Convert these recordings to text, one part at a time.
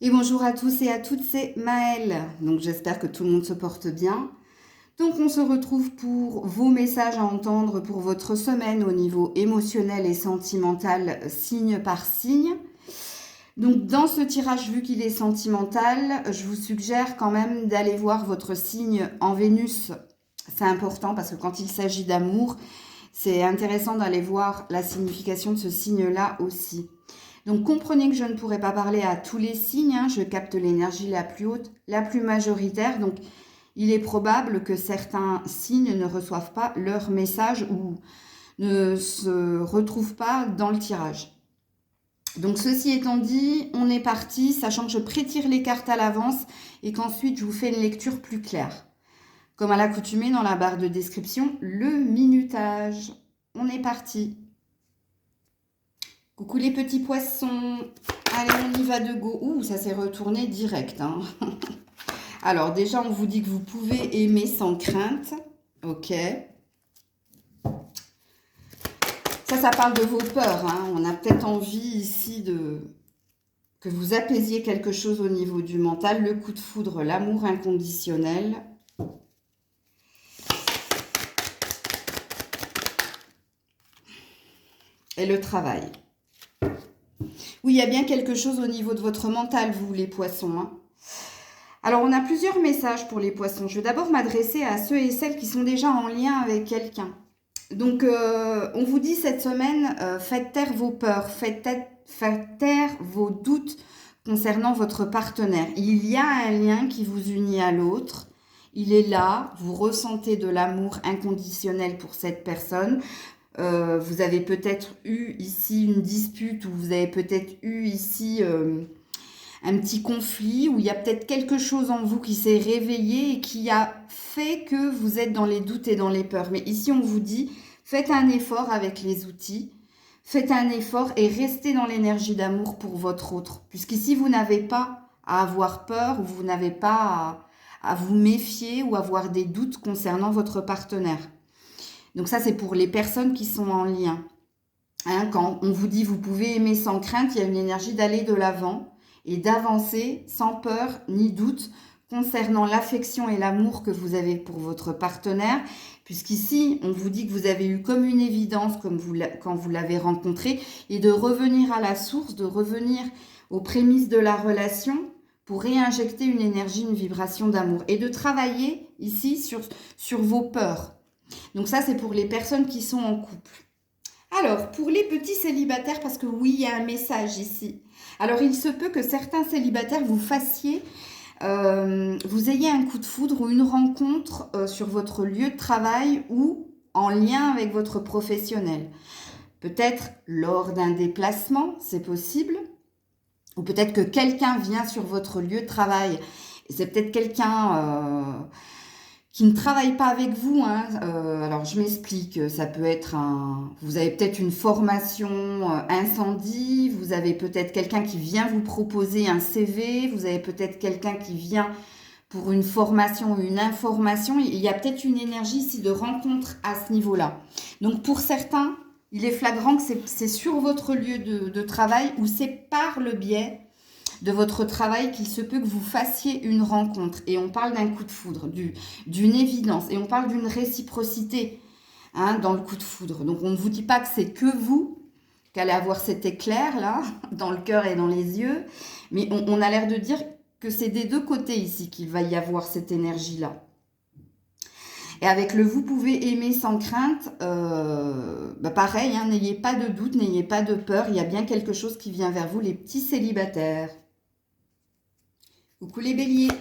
Et bonjour à tous et à toutes, c'est Maëlle. Donc j'espère que tout le monde se porte bien. Donc on se retrouve pour vos messages à entendre pour votre semaine au niveau émotionnel et sentimental, signe par signe. Donc dans ce tirage, vu qu'il est sentimental, je vous suggère quand même d'aller voir votre signe en Vénus. C'est important parce que quand il s'agit d'amour, c'est intéressant d'aller voir la signification de ce signe-là aussi. Donc comprenez que je ne pourrai pas parler à tous les signes, je capte l'énergie la plus haute, la plus majoritaire, donc il est probable que certains signes ne reçoivent pas leur message ou ne se retrouvent pas dans le tirage. Donc ceci étant dit, on est parti, sachant que je prétire les cartes à l'avance et qu'ensuite je vous fais une lecture plus claire. Comme à l'accoutumée dans la barre de description, le minutage. On est parti. Coucou les petits poissons. Allez, on y va de go. Ouh, ça s'est retourné direct. Alors déjà, on vous dit que vous pouvez aimer sans crainte. Ok. Ça parle de vos peurs. On a peut-être envie ici que vous apaisiez quelque chose au niveau du mental. Le coup de foudre, l'amour inconditionnel. Et le travail. Oui, il y a bien quelque chose au niveau de votre mental, vous les poissons. Alors, on a plusieurs messages pour les poissons. Je vais d'abord m'adresser à ceux et celles qui sont déjà en lien avec quelqu'un. Donc, on vous dit cette semaine, faites taire vos peurs, faites taire vos doutes concernant votre partenaire. Il y a un lien qui vous unit à l'autre. Il est là, vous ressentez de l'amour inconditionnel pour cette personne. Vous avez peut-être eu ici une dispute ou vous avez peut-être eu ici un petit conflit où il y a peut-être quelque chose en vous qui s'est réveillé et qui a fait que vous êtes dans les doutes et dans les peurs. Mais ici, on vous dit, faites un effort avec les outils, faites un effort et restez dans l'énergie d'amour pour votre autre. Puisqu'ici, vous n'avez pas à avoir peur ou vous n'avez pas à vous méfier ou avoir des doutes concernant votre partenaire. Donc ça, c'est pour les personnes qui sont en lien. Quand on vous dit vous pouvez aimer sans crainte, il y a une énergie d'aller de l'avant et d'avancer sans peur ni doute concernant l'affection et l'amour que vous avez pour votre partenaire, puisqu'ici, on vous dit que vous avez eu comme une évidence quand vous l'avez rencontré, et de revenir à la source, de revenir aux prémices de la relation pour réinjecter une énergie, une vibration d'amour, et de travailler ici sur vos peurs. Donc ça, c'est pour les personnes qui sont en couple. Alors, pour les petits célibataires, parce que oui, il y a un message ici. Alors, il se peut que certains célibataires vous ayez un coup de foudre ou une rencontre sur votre lieu de travail ou en lien avec votre professionnel. Peut-être lors d'un déplacement, c'est possible. Ou peut-être que quelqu'un vient sur votre lieu de travail. C'est peut-être quelqu'un qui ne travaille pas avec vous. Alors, je m'explique. Ça peut être vous avez peut-être une formation incendie, vous avez peut-être quelqu'un qui vient vous proposer un CV, vous avez peut-être quelqu'un qui vient pour une formation ou une information. Il y a peut-être une énergie ici de rencontre à ce niveau-là. Donc, pour certains, il est flagrant que c'est sur votre lieu de travail ou c'est par le biais de votre travail qu'il se peut que vous fassiez une rencontre. Et on parle d'un coup de foudre, d'une évidence. Et on parle d'une réciprocité dans le coup de foudre. Donc on ne vous dit pas que c'est que vous qu'allez avoir cet éclair là, dans le cœur et dans les yeux. Mais on a l'air de dire que c'est des deux côtés ici qu'il va y avoir cette énergie-là. Et avec le vous pouvez aimer sans crainte, pareil, n'ayez pas de doute, n'ayez pas de peur. Il y a bien quelque chose qui vient vers vous, les petits célibataires. Coucou les béliers.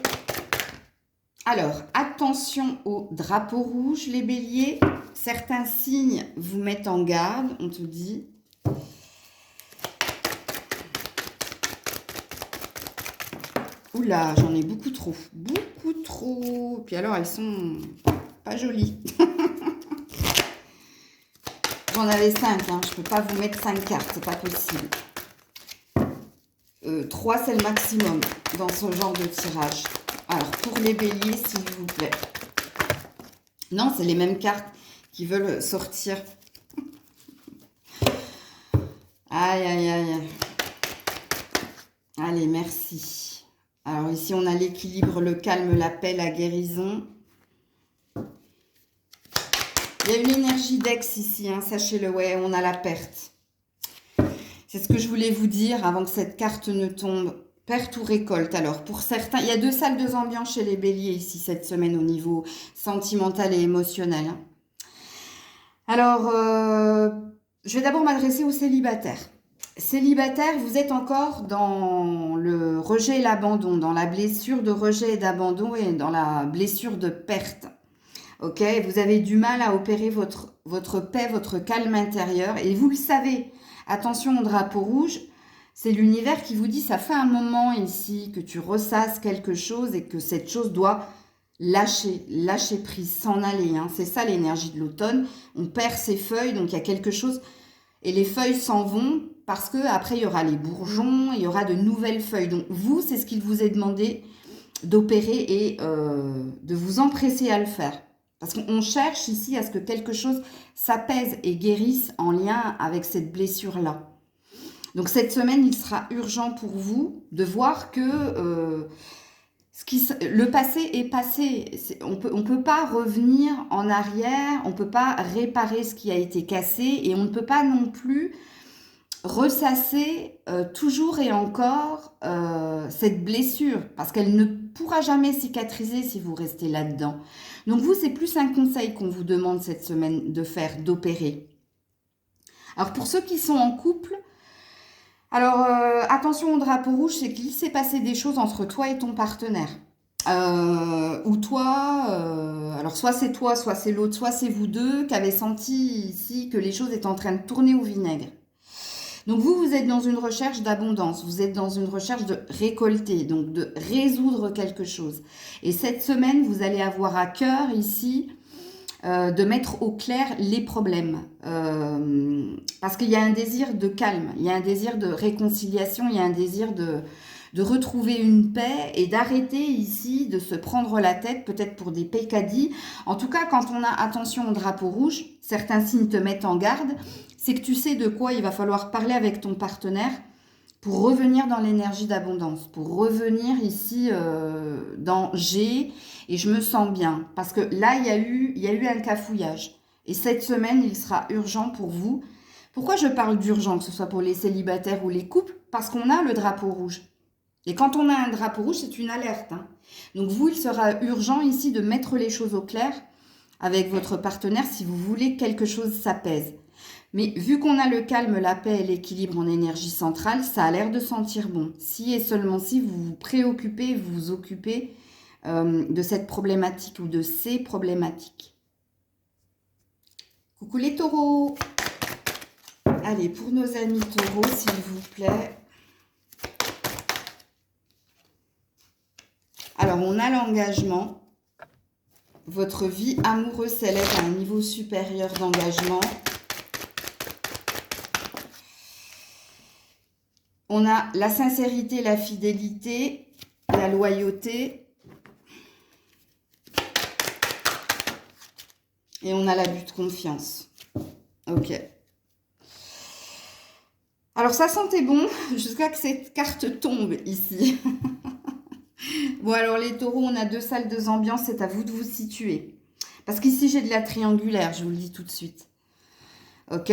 Alors, attention au drapeau rouge, les béliers. Certains signes vous mettent en garde, on te dit. Oula, j'en ai beaucoup trop. Beaucoup trop. Puis alors, elles sont pas jolies. J'en avais 5, je peux pas vous mettre 5 cartes, c'est pas possible. 3, c'est le maximum dans ce genre de tirage. Alors, pour les béliers, s'il vous plaît. Non, c'est les mêmes cartes qui veulent sortir. Aïe, aïe, aïe. Allez, merci. Alors ici, on a l'équilibre, le calme, la paix, la guérison. Il y a une énergie d'ex ici, hein, sachez-le, ouais, on a la perte. C'est ce que je voulais vous dire avant que cette carte ne tombe. Perte ou récolte. Alors, pour certains, il y a 2 salles, 2 ambiances chez les béliers ici, cette semaine, au niveau sentimental et émotionnel. Alors, je vais d'abord m'adresser aux célibataires. Célibataire, vous êtes encore dans le rejet et l'abandon, dans la blessure de rejet et d'abandon et dans la blessure de perte. Ok, vous avez du mal à opérer votre paix, votre calme intérieur et vous le savez. Attention au drapeau rouge, c'est l'univers qui vous dit ça fait un moment ici que tu ressasses quelque chose et que cette chose doit lâcher prise, s'en aller. Hein. C'est ça l'énergie de l'automne. On perd ses feuilles, donc il y a quelque chose et les feuilles s'en vont parce que après il y aura les bourgeons, il y aura de nouvelles feuilles. Donc vous, c'est ce qu'il vous est demandé d'opérer et de vous empresser à le faire. Parce qu'on cherche ici à ce que quelque chose s'apaise et guérisse en lien avec cette blessure-là. Donc cette semaine, il sera urgent pour vous de voir que le passé est passé. On peut pas revenir en arrière, on ne peut pas réparer ce qui a été cassé et on ne peut pas non plus ressasser toujours et encore cette blessure parce qu'elle ne pourra jamais cicatriser si vous restez là-dedans. Donc vous, c'est plus un conseil qu'on vous demande cette semaine de faire, d'opérer. Alors pour ceux qui sont en couple, alors attention au drapeau rouge, c'est qu'il s'est passé des choses entre toi et ton partenaire. Ou toi, alors soit c'est toi, soit c'est l'autre, soit c'est vous deux qui avez senti ici que les choses étaient en train de tourner au vinaigre. Donc vous êtes dans une recherche d'abondance, vous êtes dans une recherche de récolter, donc de résoudre quelque chose. Et cette semaine, vous allez avoir à cœur ici de mettre au clair les problèmes. Parce qu'il y a un désir de calme, il y a un désir de réconciliation, il y a un désir de retrouver une paix et d'arrêter ici de se prendre la tête, peut-être pour des pécadilles. En tout cas, quand on a attention au drapeau rouge, certains signes te mettent en garde, c'est que tu sais de quoi il va falloir parler avec ton partenaire pour revenir dans l'énergie d'abondance, pour revenir ici dans j'ai et je me sens bien. Parce que là, il y a eu un cafouillage. Et cette semaine, il sera urgent pour vous. Pourquoi je parle d'urgent, que ce soit pour les célibataires ou les couples? Parce qu'on a le drapeau rouge. Et quand on a un drapeau rouge, c'est une alerte. Hein. Donc vous, il sera urgent ici de mettre les choses au clair avec votre partenaire si vous voulez que quelque chose s'apaise. Mais vu qu'on a le calme, la paix et l'équilibre en énergie centrale, ça a l'air de sentir bon. Si et seulement si vous vous préoccupez, vous vous occupez de cette problématique ou de ces problématiques. Coucou les taureaux! Allez, pour nos amis taureaux, s'il vous plaît. Alors, on a l'engagement. Votre vie amoureuse s'élève à un niveau supérieur d'engagement. On a la sincérité, la fidélité, la loyauté. Et on a l'abus de confiance. Ok. Alors, ça sentait bon jusqu'à que cette carte tombe ici. Bon, alors les taureaux, on a 2 salles, 2 ambiances. C'est à vous de vous situer. Parce qu'ici, j'ai de la triangulaire, je vous le dis tout de suite. Ok ?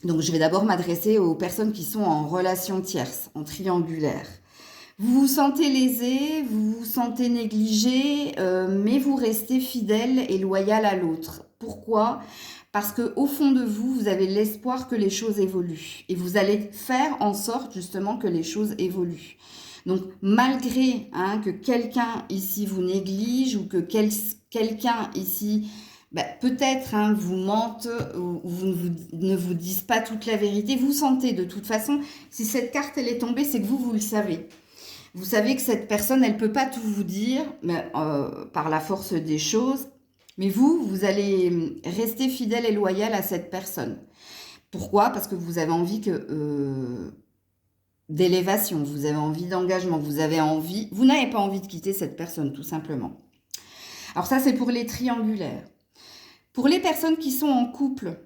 Donc, je vais d'abord m'adresser aux personnes qui sont en relation tierce, en triangulaire. Vous vous sentez lésé, vous vous sentez négligé, mais vous restez fidèle et loyal à l'autre. Pourquoi ? Parce qu'au fond de vous, vous avez l'espoir que les choses évoluent. Et vous allez faire en sorte justement que les choses évoluent. Donc, malgré que quelqu'un ici vous néglige ou que quelqu'un ici... peut-être vous mente ou ne vous disent pas toute la vérité. Vous sentez de toute façon, si cette carte elle est tombée, c'est que vous le savez. Vous savez que cette personne, elle ne peut pas tout vous dire par la force des choses. Mais vous allez rester fidèle et loyal à cette personne. Pourquoi? Parce que vous avez envie d'élévation, vous avez envie d'engagement, vous n'avez pas envie de quitter cette personne, tout simplement. Alors ça, c'est pour les triangulaires. Pour les personnes qui sont en couple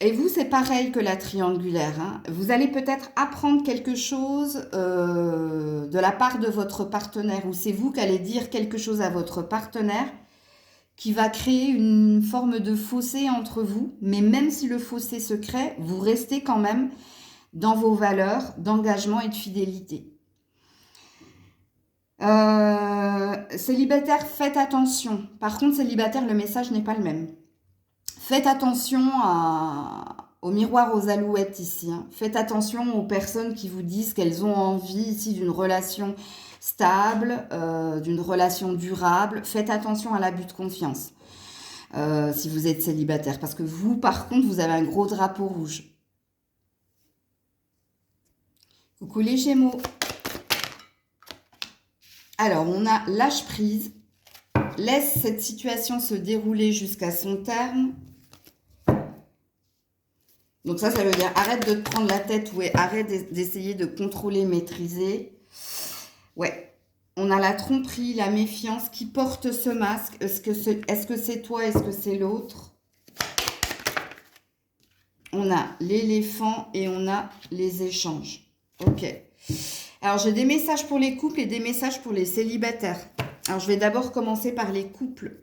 Et vous, c'est pareil que la triangulaire, hein. Vous allez peut-être apprendre quelque chose de la part de votre partenaire, ou c'est vous qui allez dire quelque chose à votre partenaire qui va créer une forme de fossé entre vous. Mais même si le fossé se crée, vous restez quand même dans vos valeurs d'engagement et de fidélité. Célibataire, faites attention. Par contre, célibataire, le message n'est pas le même. Faites attention au miroir aux alouettes ici, hein. Faites attention aux personnes qui vous disent qu'elles ont envie ici d'une relation stable, d'une relation durable. Faites attention à l'abus de confiance si vous êtes célibataire. Parce que vous, par contre, vous avez un gros drapeau rouge. Coucou les Gémeaux. Alors, on a lâche prise. Laisse cette situation se dérouler jusqu'à son terme. Donc ça veut dire arrête de te prendre la tête, ouais, arrête d'essayer de contrôler, maîtriser. Ouais, on a la tromperie, la méfiance qui porte ce masque. Est-ce que c'est toi, est-ce que c'est l'autre? On a l'éléphant et on a les échanges. Ok. Alors, j'ai des messages pour les couples et des messages pour les célibataires. Alors, je vais d'abord commencer par les couples.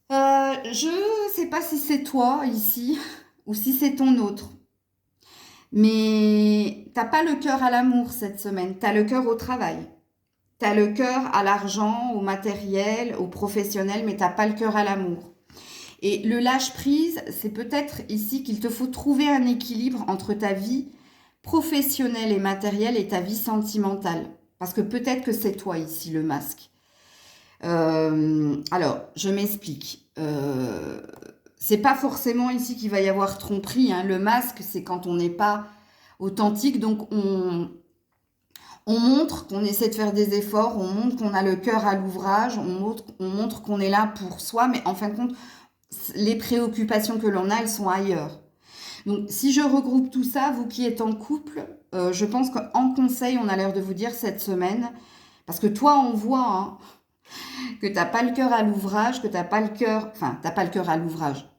Je ne sais pas si c'est toi ici ou si c'est ton autre. Mais t'as pas le cœur à l'amour cette semaine. Tu as le cœur au travail. Tu as le cœur à l'argent, au matériel, au professionnel, mais tu n'as pas le cœur à l'amour. Et le lâche-prise, c'est peut-être ici qu'il te faut trouver un équilibre entre ta vie professionnelle et matérielle et ta vie sentimentale. Parce que peut-être que c'est toi ici le masque. Alors, je m'explique. C'est pas forcément ici qu'il va y avoir tromperie, hein. Le masque, c'est quand on n'est pas authentique, donc on montre qu'on essaie de faire des efforts, on montre qu'on a le cœur à l'ouvrage, on montre qu'on est là pour soi, mais en fin de compte, les préoccupations que l'on a, elles sont ailleurs. Donc, si je regroupe tout ça, vous qui êtes en couple, je pense qu'en conseil, on a l'air de vous dire cette semaine, parce que toi, on voit hein, que tu n'as pas le cœur à l'ouvrage, que tu n'as pas le cœur... Enfin, tu n'as pas le cœur à l'ouvrage.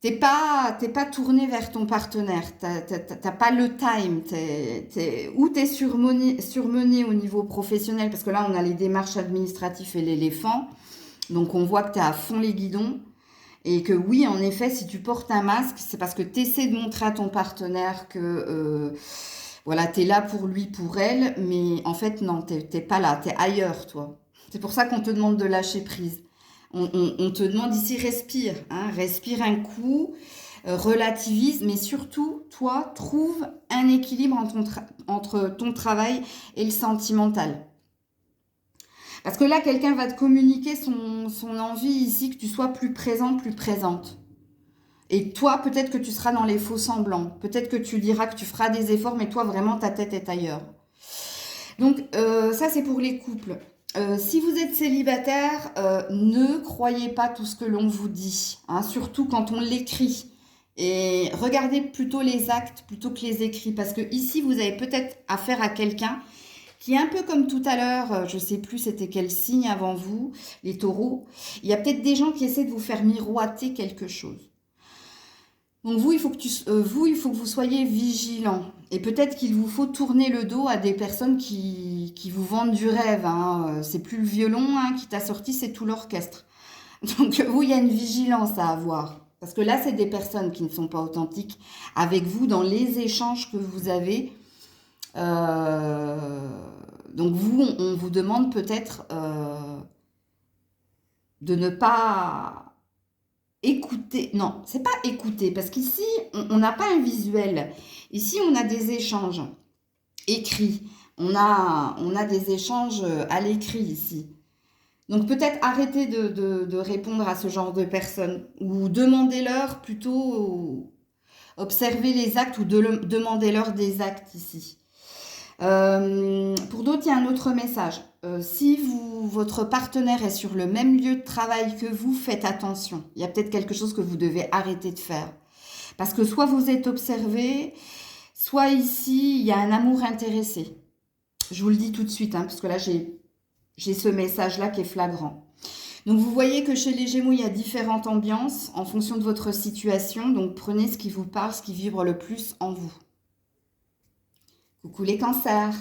T'es pas tourné vers ton partenaire, t'as pas le time, ou t'es surmené au niveau professionnel, parce que là, on a les démarches administratives et l'éléphant, donc on voit que t'es à fond les guidons. Et que oui, en effet, si tu portes un masque, c'est parce que tu essaies de montrer à ton partenaire que voilà, tu es là pour lui, pour elle, mais en fait, non, t'es pas là, tu es ailleurs, toi. C'est pour ça qu'on te demande de lâcher prise. On te demande ici, respire, hein, respire un coup, relativise, mais surtout, toi, trouve un équilibre entre ton travail et le sentimental. Parce que là, quelqu'un va te communiquer son envie ici, que tu sois plus présent, plus présente. Et toi, peut-être que tu seras dans les faux semblants. Peut-être que tu diras que tu feras des efforts, mais toi, vraiment, ta tête est ailleurs. Donc, ça, c'est pour les couples. Si vous êtes célibataire, ne croyez pas tout ce que l'on vous dit, hein, surtout quand on l'écrit. Et regardez plutôt les actes plutôt que les écrits. Parce que ici, vous avez peut-être affaire à quelqu'un qui est un peu comme tout à l'heure, je ne sais plus c'était quel signe avant vous, les taureaux. Il y a peut-être des gens qui essaient de vous faire miroiter quelque chose. Donc vous, il faut que vous soyez vigilant. Et peut-être qu'il vous faut tourner le dos à des personnes qui vous vendent du rêve, hein. C'est plus le violon hein, qui t'a sorti, c'est tout l'orchestre. Donc vous, il y a une vigilance à avoir. Parce que là, c'est des personnes qui ne sont pas authentiques avec vous dans les échanges que vous avez. Donc vous, on vous demande peut-être de ne pas écouter. Non, c'est pas écouter, parce qu'ici, on n'a pas un visuel. Ici, on a des échanges écrits. On a des échanges à l'écrit ici. Donc peut-être arrêtez de répondre à ce genre de personnes ou demandez-leur plutôt, observez les actes ou demandez-leur des actes ici. Pour d'autres, il y a un autre message. Si votre partenaire est sur le même lieu de travail que vous, faites attention. Il y a peut-être quelque chose que vous devez arrêter de faire. Parce que soit vous êtes observé, soit ici, il y a un amour intéressé. Je vous le dis tout de suite, hein, parce que là, j'ai ce message-là qui est flagrant. Donc vous voyez que chez les Gémeaux, il y a différentes ambiances en fonction de votre situation. Donc prenez ce qui vous parle, ce qui vibre le plus en vous. Coucou les cancers.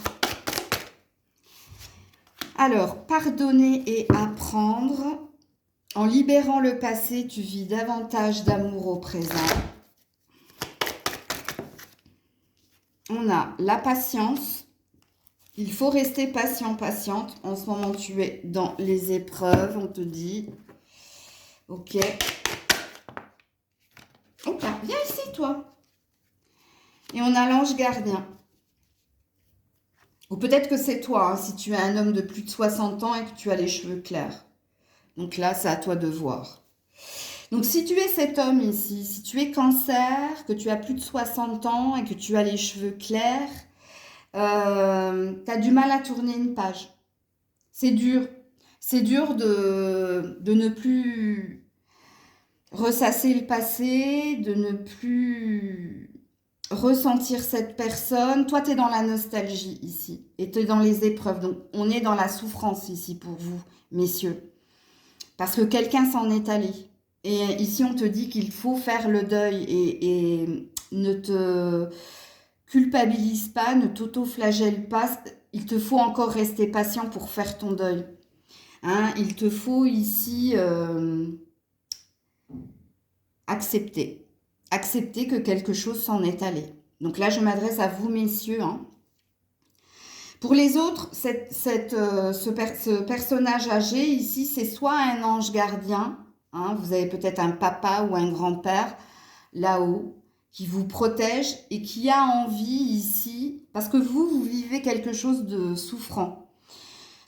Alors, pardonner et apprendre. En libérant le passé, tu vis davantage d'amour au présent. On a la patience. Il faut rester patient, patiente. En ce moment, tu es dans les épreuves, on te dit. Ok. Ok, viens ici, toi. Et on a l'ange gardien. Ou peut-être que c'est toi, hein, si tu es un homme de plus de 60 ans et que tu as les cheveux clairs. Donc là, c'est à toi de voir. Donc si tu es cet homme ici, si tu es cancer, que tu as plus de 60 ans et que tu as les cheveux clairs, tu as du mal à tourner une page. C'est dur. C'est dur de ne plus ressasser le passé, de ne plus ressentir cette personne. Toi, tu es dans la nostalgie ici et tu es dans les épreuves. Donc, on est dans la souffrance ici pour vous, messieurs. Parce que quelqu'un s'en est allé. Et ici, on te dit qu'il faut faire le deuil et ne te culpabilise pas, ne t'auto-flagelle pas. Il te faut encore rester patient pour faire ton deuil. Hein, il te faut ici accepter. Accepter que quelque chose s'en est allé. Donc là, je m'adresse à vous, messieurs. Hein. Pour les autres, ce personnage âgé, ici, c'est soit un ange gardien, hein, vous avez peut-être un papa ou un grand-père là-haut, qui vous protège et qui a envie ici, parce que vous vivez quelque chose de souffrant.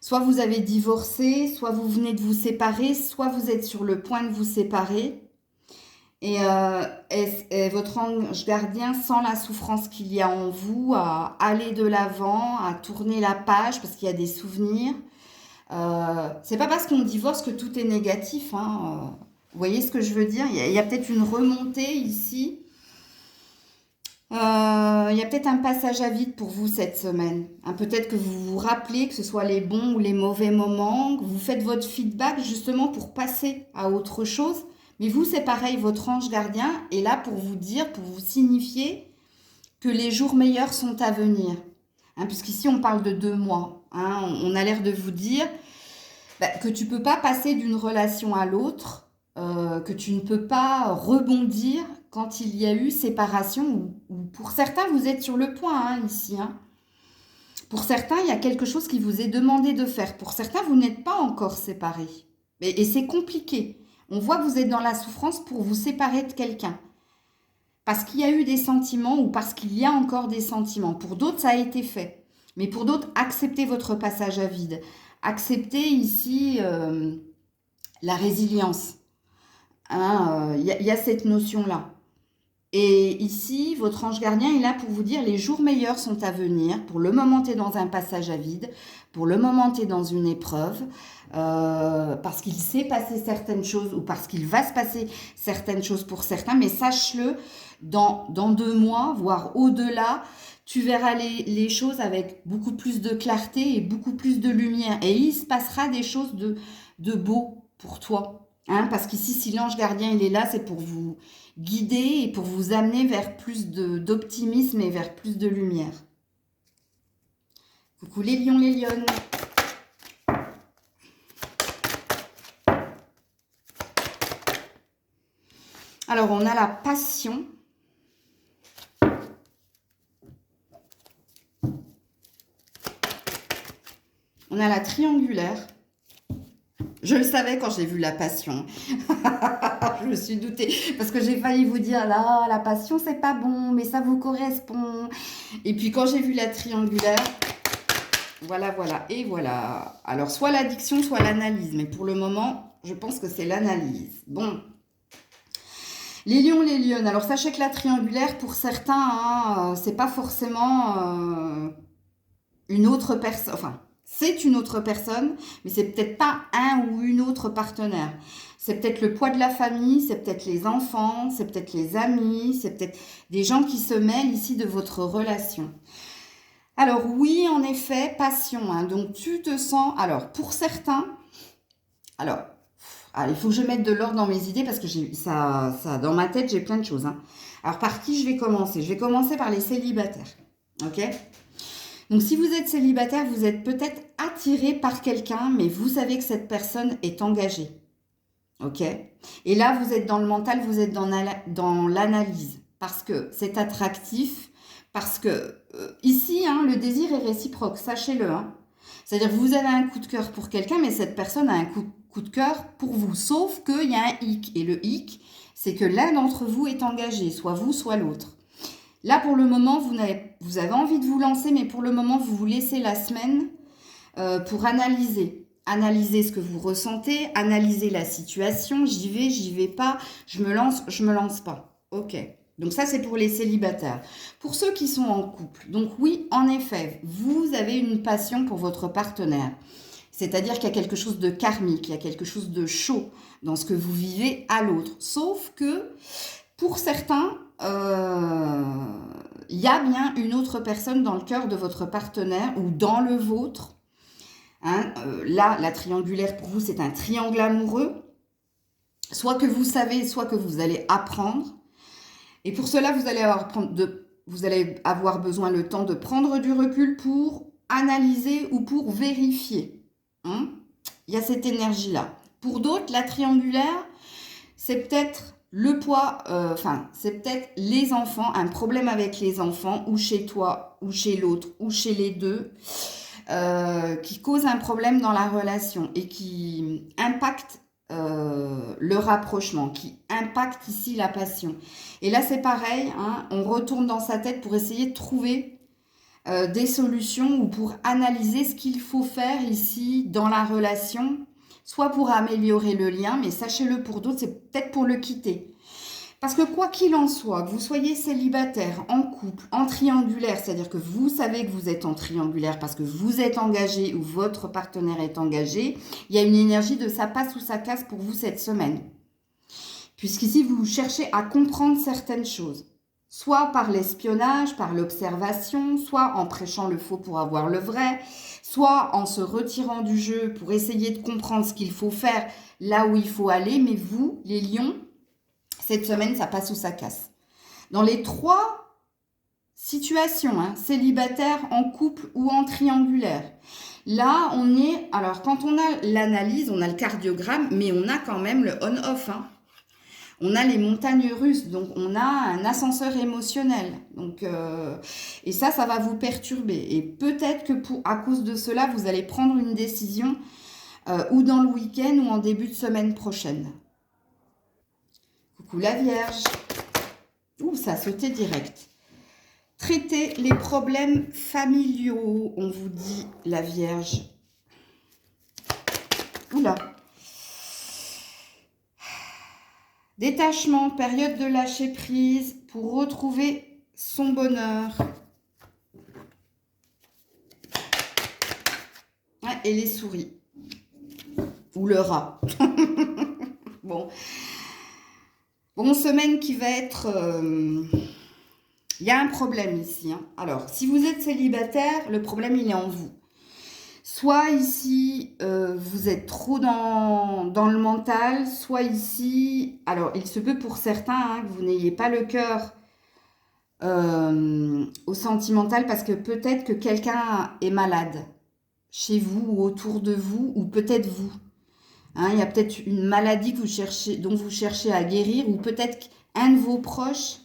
Soit vous avez divorcé, soit vous venez de vous séparer, soit vous êtes sur le point de vous séparer. Et votre ange gardien sent la souffrance qu'il y a en vous, à aller de l'avant, à tourner la page parce qu'il y a des souvenirs. C'est pas parce qu'on divorce que tout est négatif. Hein. Vous voyez ce que je veux dire? Il y a peut-être une remontée ici. Il y a peut-être un passage à vide pour vous cette semaine. Hein, peut-être que vous vous rappelez que ce soit les bons ou les mauvais moments, que vous faites votre feedback justement pour passer à autre chose. Mais vous, c'est pareil, votre ange gardien est là pour vous dire, pour vous signifier que les jours meilleurs sont à venir. Hein, puisqu'ici, on parle de 2 mois. Hein, on a l'air de vous dire que tu ne peux pas passer d'une relation à l'autre, que tu ne peux pas rebondir quand il y a eu séparation. Ou pour certains, vous êtes sur le point hein, ici. Hein. Pour certains, il y a quelque chose qui vous est demandé de faire. Pour certains, vous n'êtes pas encore séparés. Et c'est compliqué. On voit que vous êtes dans la souffrance pour vous séparer de quelqu'un. Parce qu'il y a eu des sentiments ou parce qu'il y a encore des sentiments. Pour d'autres, ça a été fait. Mais pour d'autres, acceptez votre passage à vide. Acceptez ici la résilience. Hein, y a cette notion-là. Et ici, votre ange gardien est là pour vous dire les jours meilleurs sont à venir. Pour le moment, tu es dans un passage à vide. Pour le moment, tu es dans une épreuve. Parce qu'il s'est passé certaines choses ou parce qu'il va se passer certaines choses pour certains. Mais sache-le, dans 2 mois, voire au-delà, tu verras les choses avec beaucoup plus de clarté et beaucoup plus de lumière. Et il se passera des choses de beau pour toi. Hein, parce qu'ici, si l'ange gardien il est là, c'est pour vous guider et pour vous amener vers plus d'optimisme et vers plus de lumière. Coucou les lions, les lionnes. Alors, on a la passion. On a la triangulaire. Je le savais quand j'ai vu la passion. Je me suis doutée. Parce que j'ai failli vous dire, là, la passion, c'est pas bon, mais ça vous correspond. Et puis, quand j'ai vu la triangulaire, voilà, voilà, et voilà. Alors, soit l'addiction, soit l'analyse. Mais pour le moment, je pense que c'est l'analyse. Bon. Les lions, les lionnes. Alors, sachez que la triangulaire, pour certains, hein, c'est pas forcément une autre personne. Enfin, c'est une autre personne, mais c'est peut-être pas un ou une autre partenaire. C'est peut-être le poids de la famille, c'est peut-être les enfants, c'est peut-être les amis, c'est peut-être des gens qui se mêlent ici de votre relation. Alors oui, en effet, passion. Hein, donc tu te sens... Alors pour certains, alors Ah, il faut que je mette de l'ordre dans mes idées parce que dans ma tête, j'ai plein de choses. Hein. Alors, par qui je vais commencer? Je vais commencer par les célibataires. Ok? Donc, si vous êtes célibataire, vous êtes peut-être attiré par quelqu'un, mais vous savez que cette personne est engagée. Ok? Et là, vous êtes dans le mental, vous êtes dans l'analyse. Parce que c'est attractif, parce que ici, hein, le désir est réciproque, sachez-le. Hein. C'est-à-dire que vous avez un coup de cœur pour quelqu'un, mais cette personne a un coup de cœur pour vous. Sauf qu'il y a un hic. Et le hic, c'est que l'un d'entre vous est engagé, soit vous, soit l'autre. Là, pour le moment, vous avez envie de vous lancer, mais pour le moment, vous vous laissez la semaine pour analyser. Analyser ce que vous ressentez, analyser la situation. J'y vais pas, je me lance pas. Ok. Donc ça, c'est pour les célibataires. Pour ceux qui sont en couple, donc oui, en effet, vous avez une passion pour votre partenaire. C'est-à-dire qu'il y a quelque chose de karmique, il y a quelque chose de chaud dans ce que vous vivez à l'autre. Sauf que pour certains, il y a bien une autre personne dans le cœur de votre partenaire ou dans le vôtre. Hein, là, la triangulaire, pour vous, c'est un triangle amoureux. Soit que vous savez, soit que vous allez apprendre. Et pour cela, vous allez avoir besoin le temps de prendre du recul pour analyser ou pour vérifier. Hein? Il y a cette énergie-là. Pour d'autres, la triangulaire, c'est peut-être le poids, c'est peut-être les enfants, un problème avec les enfants, ou chez toi, ou chez l'autre, ou chez les deux, qui cause un problème dans la relation et qui impacte le rapprochement, qui impacte ici la passion. Et là, c'est pareil, hein, on retourne dans sa tête pour essayer de trouver des solutions ou pour analyser ce qu'il faut faire ici dans la relation, soit pour améliorer le lien, mais sachez-le, pour d'autres, c'est peut-être pour le quitter. Parce que quoi qu'il en soit, que vous soyez célibataire, en couple, en triangulaire, c'est-à-dire que vous savez que vous êtes en triangulaire parce que vous êtes engagé ou votre partenaire est engagé, il y a une énergie de ça passe ou ça casse pour vous cette semaine. Puisqu'ici, vous cherchez à comprendre certaines choses. Soit par l'espionnage, par l'observation, soit en prêchant le faux pour avoir le vrai, soit en se retirant du jeu pour essayer de comprendre ce qu'il faut faire là où il faut aller. Mais vous, les lions, cette semaine, ça passe ou ça casse. Dans les trois situations, hein, célibataire, en couple ou en triangulaire, là, on est... Alors, quand on a l'analyse, on a le cardiogramme, mais on a quand même le on-off, hein. On a les montagnes russes, donc on a un ascenseur émotionnel. Donc, et ça va vous perturber. Et peut-être que à cause de cela, vous allez prendre une décision ou dans le week-end ou en début de semaine prochaine. Coucou la Vierge. Ouh, ça a sauté direct. Traiter les problèmes familiaux, on vous dit la Vierge. Oula. Détachement, période de lâcher prise pour retrouver son bonheur. Ouais, et les souris. Ou le rat. Bon. Bon, semaine qui va être... Il y a un problème ici. Hein. Alors, si vous êtes célibataire, le problème, il est en vous. Soit ici, vous êtes trop dans le mental, soit ici... Alors, il se peut pour certains hein, que vous n'ayez pas le cœur au sentimental parce que peut-être que quelqu'un est malade chez vous ou autour de vous, ou peut-être vous. Hein, il y a peut-être une maladie que dont vous cherchez à guérir, ou peut-être qu'un de vos proches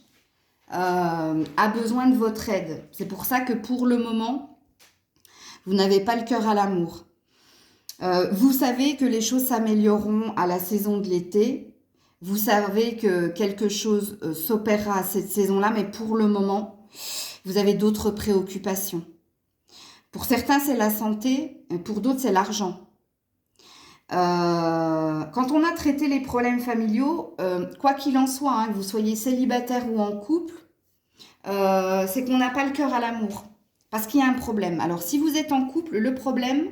a besoin de votre aide. C'est pour ça que pour le moment, vous n'avez pas le cœur à l'amour. Vous savez que les choses s'amélioreront à la saison de l'été. Vous savez que quelque chose s'opérera à cette saison-là, mais pour le moment, vous avez d'autres préoccupations. Pour certains, c'est la santé, et pour d'autres, c'est l'argent. Quand on a traité les problèmes familiaux, quoi qu'il en soit, hein, que vous soyez célibataire ou en couple, c'est qu'on n'a pas le cœur à l'amour. Parce qu'il y a un problème. Alors, si vous êtes en couple, le problème,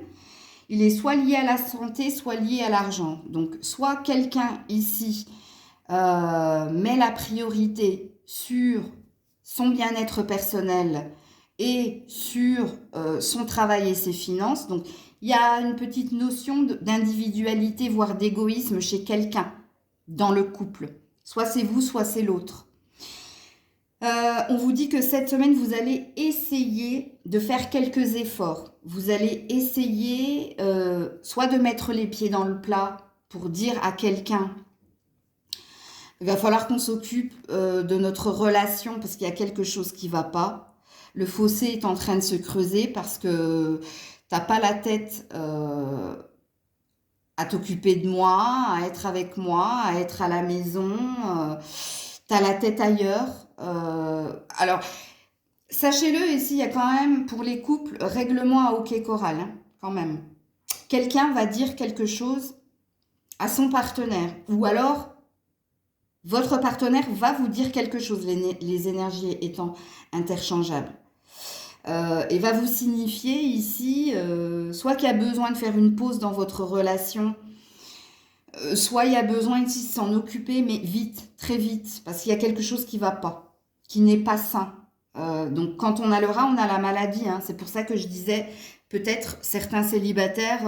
il est soit lié à la santé, soit lié à l'argent. Donc, soit quelqu'un ici met la priorité sur son bien-être personnel et sur son travail et ses finances. Donc, il y a une petite notion d'individualité, voire d'égoïsme chez quelqu'un dans le couple. Soit c'est vous, soit c'est l'autre. On vous dit que cette semaine, vous allez essayer de faire quelques efforts. Vous allez essayer soit de mettre les pieds dans le plat pour dire à quelqu'un: il va falloir qu'on s'occupe de notre relation parce qu'il y a quelque chose qui ne va pas. Le fossé est en train de se creuser parce que tu n'as pas la tête à t'occuper de moi, à être avec moi, à être à la maison. Tu as la tête ailleurs. Alors, sachez-le, ici, il y a quand même, pour les couples, règlement à hockey choral, hein, quand même. Quelqu'un va dire quelque chose à son partenaire, ou alors votre partenaire va vous dire quelque chose, les énergies étant interchangeables. Et va vous signifier ici, soit qu'il y a besoin de faire une pause dans votre relation, soit il y a besoin ici de s'en occuper, mais vite, très vite, parce qu'il y a quelque chose qui ne va pas, qui n'est pas sain. Donc quand on a le rat, on a la maladie, hein. C'est pour ça que je disais, peut-être certains célibataires,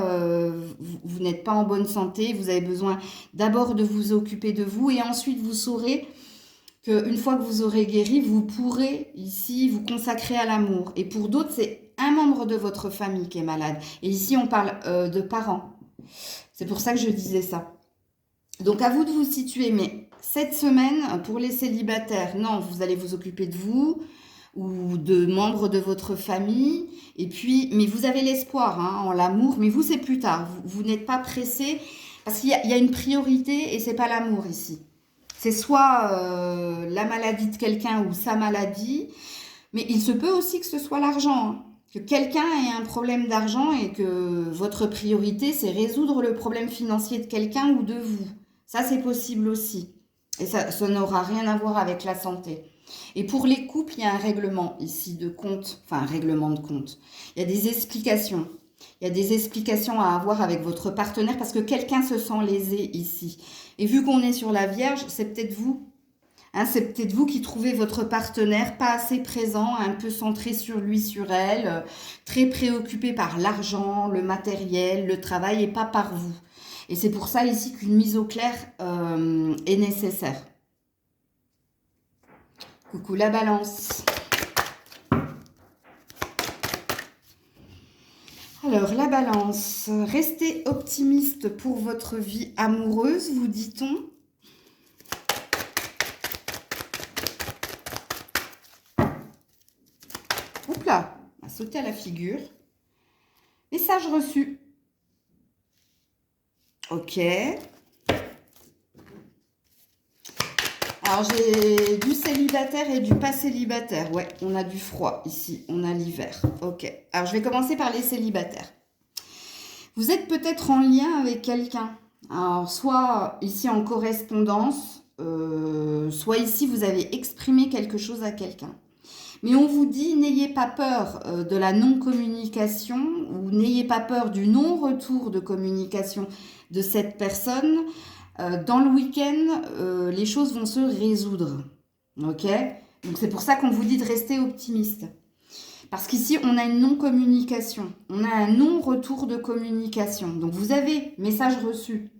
vous n'êtes pas en bonne santé, vous avez besoin d'abord de vous occuper de vous, et ensuite vous saurez qu'une fois que vous aurez guéri, vous pourrez ici vous consacrer à l'amour. Et pour d'autres, c'est un membre de votre famille qui est malade. Et ici, on parle de parents. C'est pour ça que je disais ça. Donc, à vous de vous situer. Mais cette semaine, pour les célibataires, non, vous allez vous occuper de vous ou de membres de votre famille. Et puis, mais vous avez l'espoir hein, en l'amour. Mais vous, c'est plus tard. Vous n'êtes pas pressé parce qu'il y a une priorité et c'est pas l'amour ici. C'est soit la maladie de quelqu'un ou sa maladie, mais il se peut aussi que ce soit l'argent, hein. Que quelqu'un ait un problème d'argent et que votre priorité, c'est résoudre le problème financier de quelqu'un ou de vous. Ça, c'est possible aussi. Et ça n'aura rien à voir avec la santé. Et pour les couples, il y a un règlement ici de compte, enfin un règlement de compte. Il y a des explications. Il y a des explications à avoir avec votre partenaire parce que quelqu'un se sent lésé ici. Et vu qu'on est sur la Vierge, c'est peut-être vous. Hein, c'est peut-être vous qui trouvez votre partenaire pas assez présent, un peu centré sur lui, sur elle, très préoccupé par l'argent, le matériel, le travail et pas par vous. Et c'est pour ça ici qu'une mise au clair est nécessaire. Coucou la Balance. Alors, la Balance, restez optimiste pour votre vie amoureuse, vous dit-on. Oups là, on a sauté à la figure. Message reçu. Ok. Alors, j'ai du célibataire et du pas célibataire. Ouais, on a du froid ici, on a l'hiver. Ok. Alors, je vais commencer par les célibataires. Vous êtes peut-être en lien avec quelqu'un. Alors, soit ici en correspondance, soit ici vous avez exprimé quelque chose à quelqu'un. Mais on vous dit, n'ayez pas peur de la non-communication ou n'ayez pas peur du non-retour de communication de cette personne. Dans le week-end, les choses vont se résoudre. Ok ? Donc c'est pour ça qu'on vous dit de rester optimiste. Parce qu'ici, on a une non-communication. On a un non-retour de communication. Donc vous avez message reçu.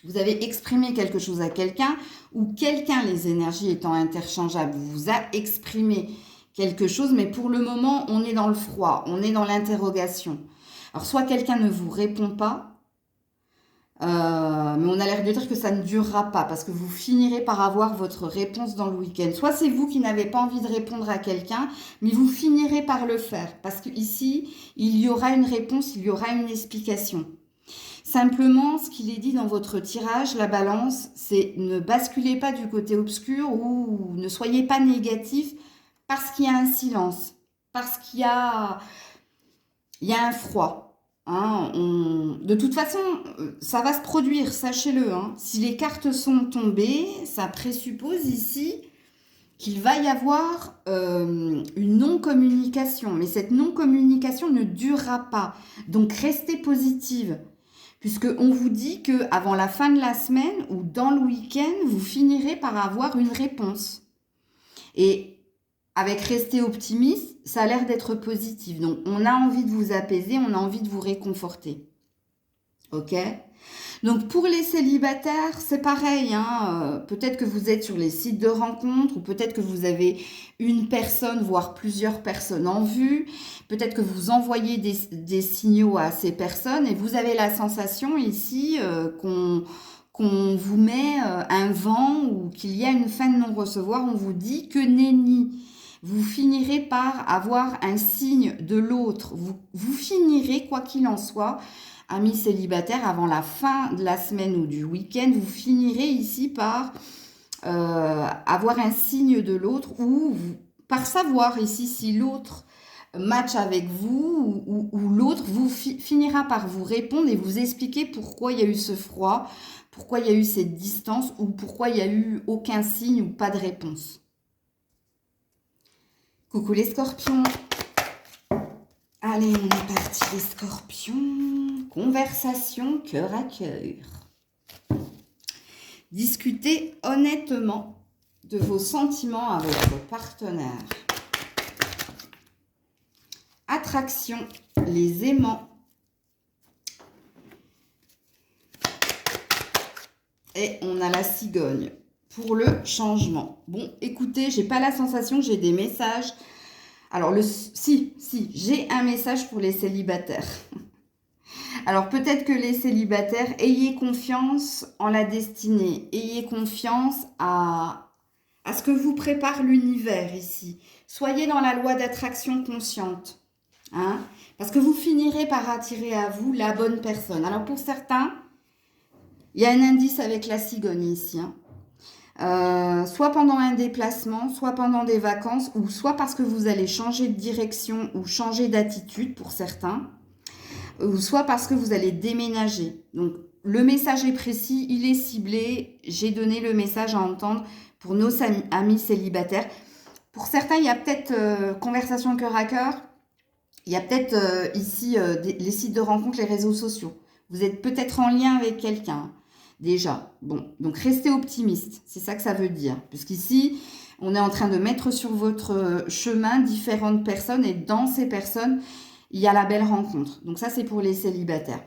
Vous avez exprimé quelque chose à quelqu'un ou quelqu'un, les énergies étant interchangeables, vous a exprimé quelque chose, mais pour le moment, on est dans le froid, on est dans l'interrogation. Alors, soit quelqu'un ne vous répond pas, mais on a l'air de dire que ça ne durera pas parce que vous finirez par avoir votre réponse dans le week-end. Soit c'est vous qui n'avez pas envie de répondre à quelqu'un, mais vous finirez par le faire parce qu'ici, il y aura une réponse, il y aura une explication. Simplement, ce qu'il est dit dans votre tirage, la Balance, c'est ne basculez pas du côté obscur ou ne soyez pas négatif parce qu'il y a un silence, parce qu'il y a un froid. Hein, de toute façon, ça va se produire, sachez-le. Hein. Si les cartes sont tombées, ça présuppose ici qu'il va y avoir une non-communication. Mais cette non-communication ne durera pas. Donc, restez positive. Puisqu'on vous dit qu'avant la fin de la semaine ou dans le week-end, vous finirez par avoir une réponse. Et avec rester optimiste, ça a l'air d'être positif. Donc, on a envie de vous apaiser, on a envie de vous réconforter. Ok? Donc, pour les célibataires, c'est pareil. Hein, peut-être que vous êtes sur les sites de rencontres ou peut-être que vous avez une personne, voire plusieurs personnes en vue. Peut-être que vous envoyez des signaux à ces personnes et vous avez la sensation ici qu'on vous met un vent ou qu'il y a une fin de non-recevoir. On vous dit que nenni. Vous finirez par avoir un signe de l'autre. Vous finirez, quoi qu'il en soit, amis célibataires, avant la fin de la semaine ou du week-end, vous finirez ici par avoir un signe de l'autre ou par savoir ici si l'autre match avec vous ou l'autre vous finira par vous répondre et vous expliquer pourquoi il y a eu ce froid, pourquoi il y a eu cette distance ou pourquoi il n'y a eu aucun signe ou pas de réponse. Coucou les scorpions. Allez, on est parti les scorpions. Conversation cœur à cœur. Discutez honnêtement de vos sentiments avec vos partenaires. Attraction, les aimants. Et on a la cigogne pour le changement. Bon, écoutez, j'ai pas la sensation que j'ai des messages. Alors, si, j'ai un message pour les célibataires. Alors, peut-être que les célibataires, ayez confiance en la destinée. Ayez confiance à ce que vous prépare l'univers ici. Soyez dans la loi d'attraction consciente. Hein, parce que vous finirez par attirer à vous la bonne personne. Alors, pour certains, il y a un indice avec la cigogne ici. Hein. Soit pendant un déplacement, soit pendant des vacances, ou soit parce que vous allez changer de direction ou changer d'attitude pour certains, ou soit parce que vous allez déménager. Donc, le message est précis, il est ciblé. J'ai donné le message à entendre pour nos amis célibataires. Pour certains, il y a peut-être conversation cœur à cœur. Il y a peut-être ici les sites de rencontres, les réseaux sociaux. Vous êtes peut-être en lien avec quelqu'un. Déjà, bon, donc restez optimiste, c'est ça que ça veut dire. Puisqu'ici, on est en train de mettre sur votre chemin différentes personnes et dans ces personnes, il y a la belle rencontre. Donc ça, c'est pour les célibataires.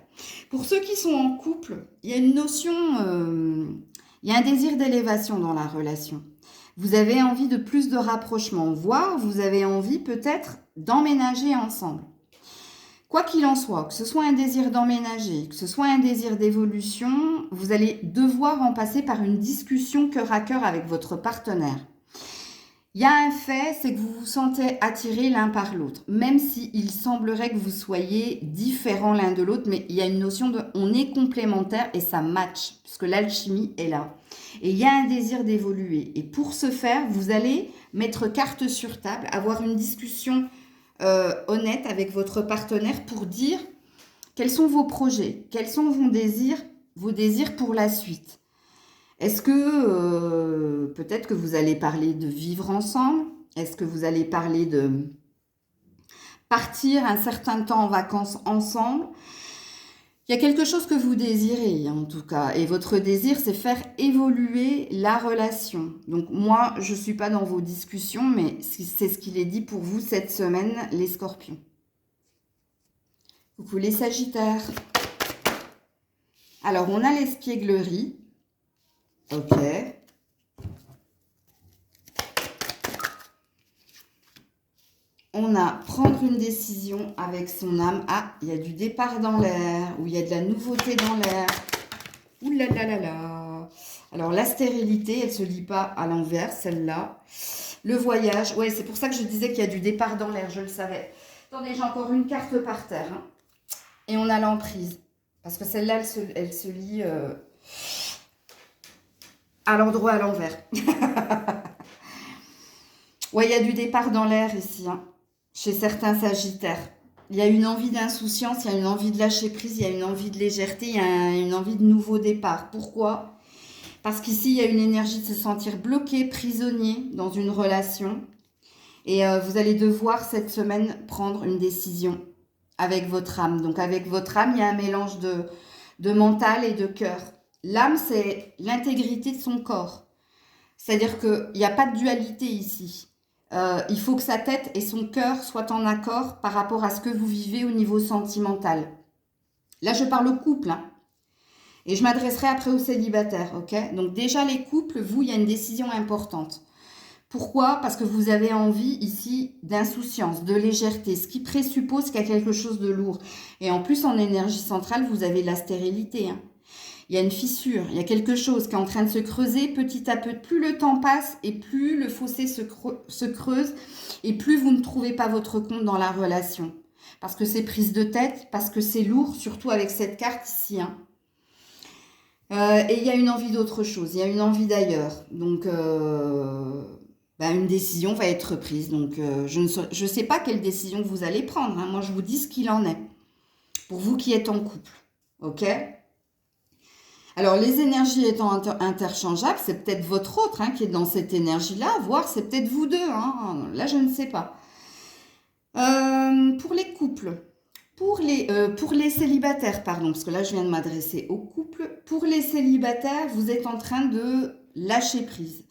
Pour ceux qui sont en couple, il y a une notion, il y a un désir d'élévation dans la relation. Vous avez envie de plus de rapprochement, voire vous avez envie peut-être d'emménager ensemble. Quoi qu'il en soit, que ce soit un désir d'emménager, que ce soit un désir d'évolution, vous allez devoir en passer par une discussion cœur à cœur avec votre partenaire. Il y a un fait, c'est que vous vous sentez attirés l'un par l'autre, même s'il semblerait que vous soyez différents l'un de l'autre, mais il y a une notion de on est complémentaires et ça match, puisque l'alchimie est là. Et il y a un désir d'évoluer. Et pour ce faire, vous allez mettre carte sur table, avoir une discussion honnête avec votre partenaire pour dire quels sont vos projets, quels sont vos désirs pour la suite. Est-ce que peut-être que vous allez parler de vivre ensemble? Est-ce que vous allez parler de partir un certain temps en vacances ensemble? Il y a quelque chose que vous désirez en tout cas. Et votre désir, c'est faire évoluer la relation. Donc moi, je ne suis pas dans vos discussions, mais c'est ce qu'il est dit pour vous cette semaine, les scorpions. Coucou les sagittaires. Alors, on a l'espièglerie. Ok. On a prendre une décision avec son âme. Ah, il y a du départ dans l'air, ou il y a de la nouveauté dans l'air. Ouh là là là là. Alors, la stérilité, elle ne se lit pas à l'envers, celle-là. Le voyage, ouais, c'est pour ça que je disais qu'il y a du départ dans l'air, je le savais. Attendez, j'ai encore une carte par terre. Hein. Et on a l'emprise. Parce que celle-là, elle se lit à l'endroit à l'envers. Ouais, il y a du départ dans l'air ici, hein, chez certains sagittaires. Il y a une envie d'insouciance, il y a une envie de lâcher prise, il y a une envie de légèreté, il y a une envie de nouveau départ. Pourquoi ? Parce qu'ici, il y a une énergie de se sentir bloqué, prisonnier dans une relation. Et vous allez devoir cette semaine prendre une décision avec votre âme. Donc avec votre âme, il y a un mélange de mental et de cœur. L'âme, c'est l'intégrité de son corps. C'est-à-dire qu'il n'y a pas de dualité ici. il faut que sa tête et son cœur soient en accord par rapport à ce que vous vivez au niveau sentimental. Là, je parle couple, hein, et je m'adresserai après aux célibataires, ok? Donc déjà, les couples, vous, il y a une décision importante. Pourquoi? Parce que vous avez envie ici d'insouciance, de légèreté, ce qui présuppose qu'il y a quelque chose de lourd. Et en plus, en énergie centrale, vous avez la stérilité, hein. Il y a une fissure, il y a quelque chose qui est en train de se creuser petit à peu. Plus le temps passe et plus le fossé se creuse et plus vous ne trouvez pas votre compte dans la relation. Parce que c'est prise de tête, parce que c'est lourd, surtout avec cette carte ici, hein. Et il y a une envie d'autre chose, il y a une envie d'ailleurs. Donc, une décision va être prise. Donc, je ne sais pas quelle décision vous allez prendre, hein. Moi, je vous dis ce qu'il en est. Pour vous qui êtes en couple, ok? Alors, les énergies étant interchangeables, c'est peut-être votre autre, hein, qui est dans cette énergie-là, voire c'est peut-être vous deux, hein. Là, je ne sais pas. Pour les couples, pour les célibataires, pardon, parce que là, je viens de m'adresser aux couples. Pour les célibataires, vous êtes en train de lâcher prise.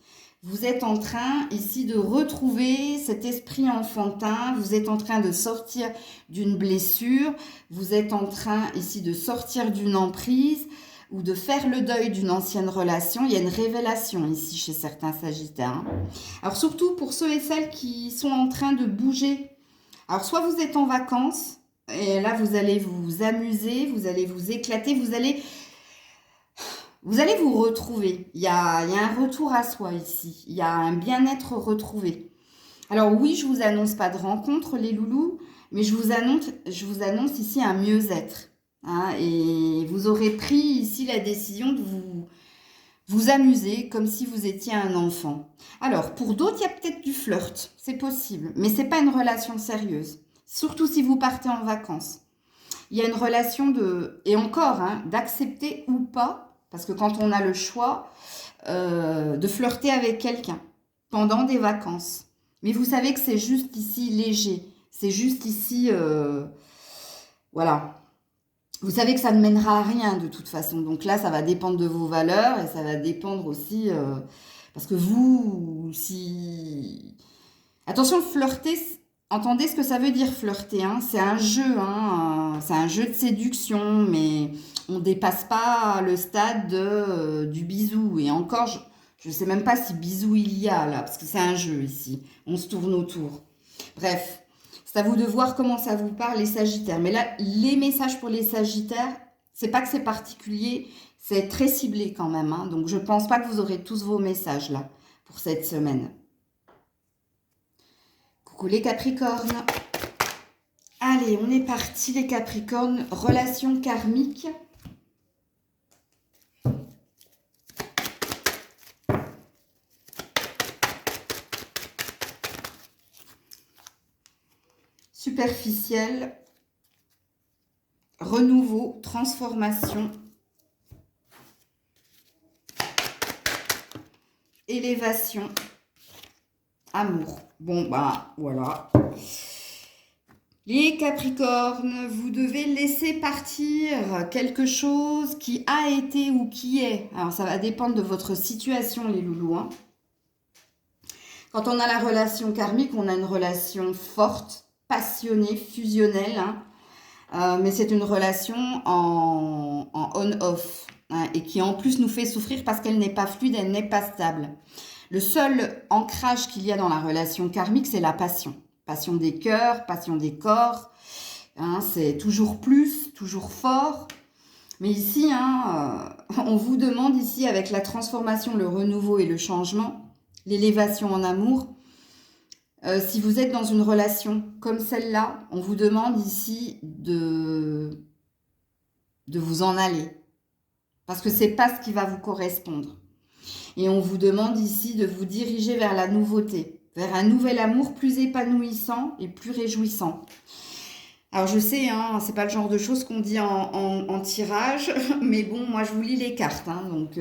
Vous êtes en train ici de retrouver cet esprit enfantin, vous êtes en train de sortir d'une blessure, vous êtes en train ici de sortir d'une emprise, ou de faire le deuil d'une ancienne relation. Il y a une révélation ici chez certains Sagittaires, hein. Alors surtout pour ceux et celles qui sont en train de bouger. Alors soit vous êtes en vacances, et là vous allez vous amuser, vous allez vous éclater, vous allez vous retrouver. Il y a un retour à soi ici, il y a un bien-être retrouvé. Alors oui, je vous annonce pas de rencontre les loulous, mais je vous annonce ici un mieux-être. Hein, et vous aurez pris ici la décision de vous amuser comme si vous étiez un enfant. Alors, pour d'autres, il y a peut-être du flirt, c'est possible, mais c'est pas une relation sérieuse, surtout si vous partez en vacances. Il y a une relation et encore, hein, d'accepter ou pas, parce que quand on a le choix de flirter avec quelqu'un pendant des vacances, mais vous savez que c'est juste ici léger, c'est juste ici, voilà. Vous savez que ça ne mènera à rien de toute façon. Donc là, ça va dépendre de vos valeurs et ça va dépendre aussi... parce que vous, si... Attention, flirter, entendez ce que ça veut dire flirter, hein. C'est un jeu, hein. C'est un jeu de séduction, mais on ne dépasse pas le stade du bisou. Et encore, je ne sais même pas si bisou il y a là, parce que c'est un jeu ici. On se tourne autour. Bref. C'est à vous de voir comment ça vous parle, les Sagittaires. Mais là, les messages pour les Sagittaires, c'est pas que c'est particulier, c'est très ciblé quand même, hein. Donc, je pense pas que vous aurez tous vos messages là pour cette semaine. Coucou les Capricornes. Allez, on est parti les Capricornes. Relation karmique. Superficielle, renouveau, transformation, élévation, amour. Bon, bah, voilà. Les Capricornes, vous devez laisser partir quelque chose qui a été ou qui est. Alors, ça va dépendre de votre situation, les loulous, hein. Quand on a la relation karmique, on a une relation forte, passionnée, fusionnelle, hein. Mais c'est une relation en on-off, hein, et qui en plus nous fait souffrir parce qu'elle n'est pas fluide, elle n'est pas stable. Le seul ancrage qu'il y a dans la relation karmique, c'est la passion. Passion des cœurs, passion des corps, hein, c'est toujours plus, toujours fort. Mais ici, hein, on vous demande ici avec la transformation, le renouveau et le changement, l'élévation en amour. Si vous êtes dans une relation comme celle-là, on vous demande ici de vous en aller. Parce que ce n'est pas ce qui va vous correspondre. Et on vous demande ici de vous diriger vers la nouveauté, vers un nouvel amour plus épanouissant et plus réjouissant. Alors je sais, hein, c'est pas le genre de choses qu'on dit en tirage, mais bon, moi je vous lis les cartes, hein, donc...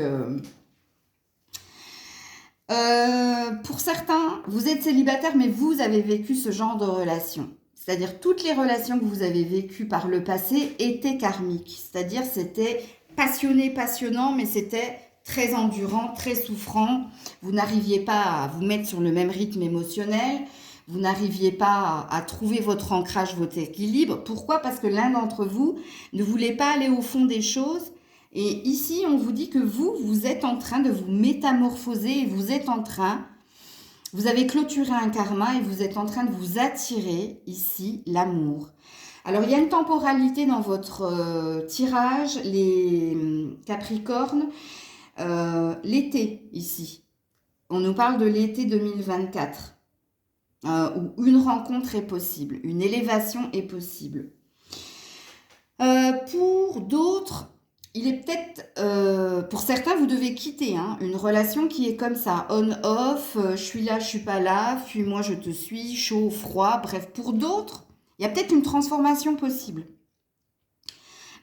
pour certains, vous êtes célibataire, mais vous avez vécu ce genre de relation. C'est-à-dire toutes les relations que vous avez vécues par le passé étaient karmiques. C'est-à-dire c'était passionné, passionnant, mais c'était très endurant, très souffrant. Vous n'arriviez pas à vous mettre sur le même rythme émotionnel. Vous n'arriviez pas à trouver votre ancrage, votre équilibre. Pourquoi? Parce que l'un d'entre vous ne voulait pas aller au fond des choses. Et ici, on vous dit que vous êtes en train de vous métamorphoser et vous avez clôturé un karma et vous êtes en train de vous attirer ici l'amour. Alors, il y a une temporalité dans votre tirage, les Capricornes, l'été ici. On nous parle de l'été 2024. Où une rencontre est possible, une élévation est possible. Pour d'autres, il est peut-être, pour certains, vous devez quitter une relation qui est comme ça, on-off, je suis là, je suis pas là, fuis-moi, je te suis, chaud, froid, bref. Pour d'autres, il y a peut-être une transformation possible.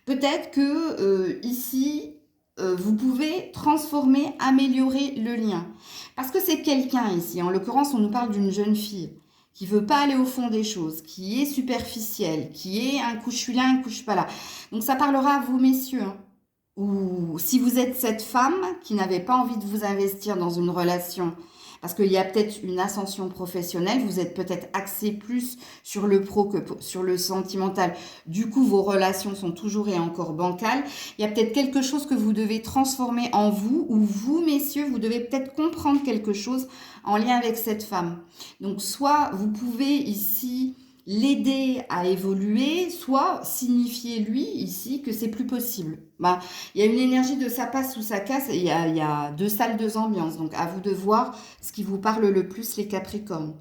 Peut-être que ici, vous pouvez transformer, améliorer le lien. Parce que c'est quelqu'un ici, en l'occurrence, on nous parle d'une jeune fille qui veut pas aller au fond des choses, qui est superficielle, qui est un coup je suis là, un coup je suis pas là. Donc ça parlera à vous, messieurs. Ou si vous êtes cette femme qui n'avait pas envie de vous investir dans une relation, parce qu'il y a peut-être une ascension professionnelle, vous êtes peut-être axé plus sur le pro que sur le sentimental. Du coup, vos relations sont toujours et encore bancales. Il y a peut-être quelque chose que vous devez transformer en vous, ou vous, messieurs, vous devez peut-être comprendre quelque chose en lien avec cette femme. Donc, soit vous pouvez ici l'aider à évoluer, soit signifier lui ici que c'est plus possible. Il y a une énergie de ça passe ou ça casse, et il y a deux salles, deux ambiances. Donc à vous de voir ce qui vous parle le plus, les Capricornes.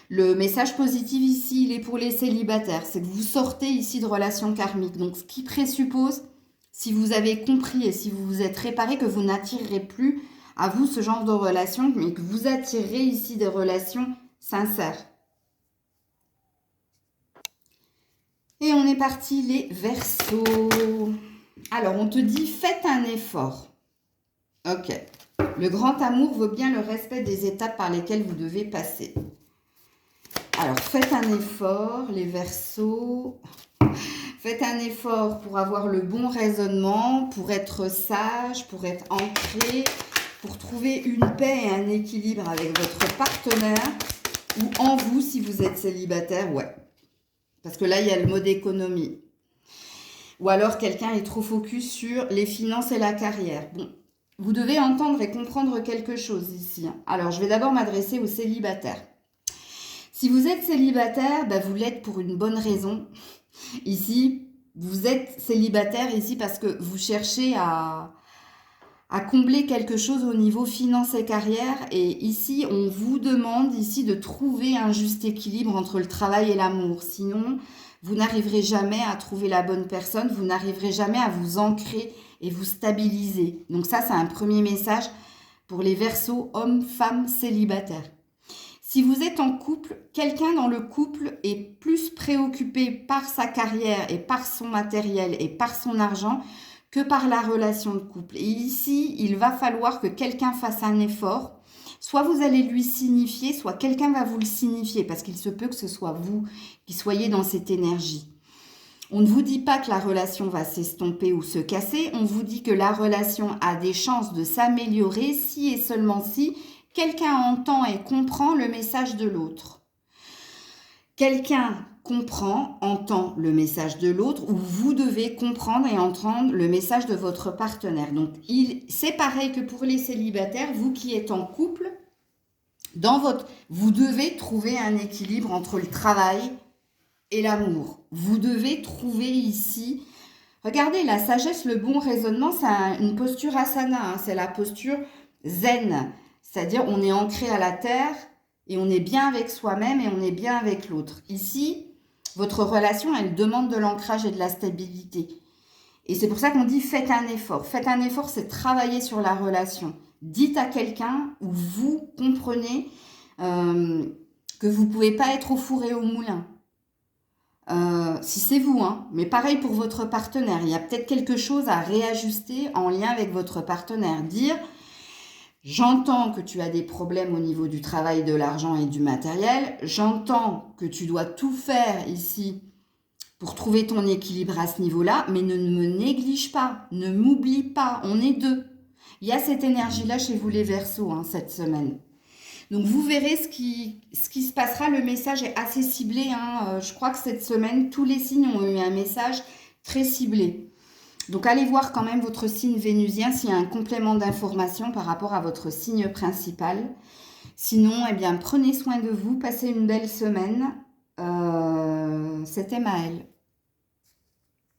Le message positif ici, il est pour les célibataires. C'est que vous sortez ici de relations karmiques. Donc ce qui présuppose, si vous avez compris et si vous vous êtes réparé, que vous n'attirerez plus à vous ce genre de relations, mais que vous attirerez ici des relations sincères. Et on est parti les Verseaux. Alors, on te dit, faites un effort. Ok. Le grand amour veut bien le respect des étapes par lesquelles vous devez passer. Alors, faites un effort, les Verseaux. Faites un effort pour avoir le bon raisonnement, pour être sage, pour être ancré, pour trouver une paix et un équilibre avec votre partenaire ou en vous si vous êtes célibataire, ouais. Parce que là, il y a le mode économie. Ou alors, quelqu'un est trop focus sur les finances et la carrière. Bon, vous devez entendre et comprendre quelque chose ici. Alors, je vais d'abord m'adresser aux célibataires. Si vous êtes célibataire, vous l'êtes pour une bonne raison. Ici, vous êtes célibataire ici parce que vous cherchez à combler quelque chose au niveau finance et carrière. Et ici, on vous demande ici de trouver un juste équilibre entre le travail et l'amour. Sinon, vous n'arriverez jamais à trouver la bonne personne. Vous n'arriverez jamais à vous ancrer et vous stabiliser. Donc ça, c'est un premier message pour les Verseaux, hommes, femmes, célibataires. Si vous êtes en couple, quelqu'un dans le couple est plus préoccupé par sa carrière et par son matériel et par son argent que par la relation de couple. Et ici, il va falloir que quelqu'un fasse un effort. Soit vous allez lui signifier, soit quelqu'un va vous le signifier, parce qu'il se peut que ce soit vous qui soyez dans cette énergie. On ne vous dit pas que la relation va s'estomper ou se casser, on vous dit que la relation a des chances de s'améliorer si et seulement si quelqu'un entend et comprend le message de l'autre. Quelqu'un comprend, entend le message de l'autre, ou vous devez comprendre et entendre le message de votre partenaire. Donc, c'est pareil que pour les célibataires, vous qui êtes en couple, vous devez trouver un équilibre entre le travail et l'amour. Vous devez trouver ici, regardez, la sagesse, le bon raisonnement, c'est une posture asana, c'est la posture zen, c'est-à-dire on est ancré à la terre et on est bien avec soi-même et on est bien avec l'autre. Ici, votre relation, elle demande de l'ancrage et de la stabilité. Et c'est pour ça qu'on dit faites un effort. Faites un effort, c'est travailler sur la relation. Dites à quelqu'un où vous comprenez que vous ne pouvez pas être au four et au moulin. Si c'est vous, mais pareil pour votre partenaire. Il y a peut-être quelque chose à réajuster en lien avec votre partenaire. Dire, j'entends que tu as des problèmes au niveau du travail, de l'argent et du matériel. J'entends que tu dois tout faire ici pour trouver ton équilibre à ce niveau-là, mais ne me néglige pas, ne m'oublie pas, on est deux. Il y a cette énergie-là chez vous les Verseaux hein, cette semaine. Donc vous verrez ce qui se passera. Le message est assez ciblé. Hein. Je crois que cette semaine, tous les signes ont eu un message très ciblé. Donc allez voir quand même votre signe vénusien s'il y a un complément d'information par rapport à votre signe principal. Sinon, eh bien, prenez soin de vous, passez une belle semaine. C'était Maëlle.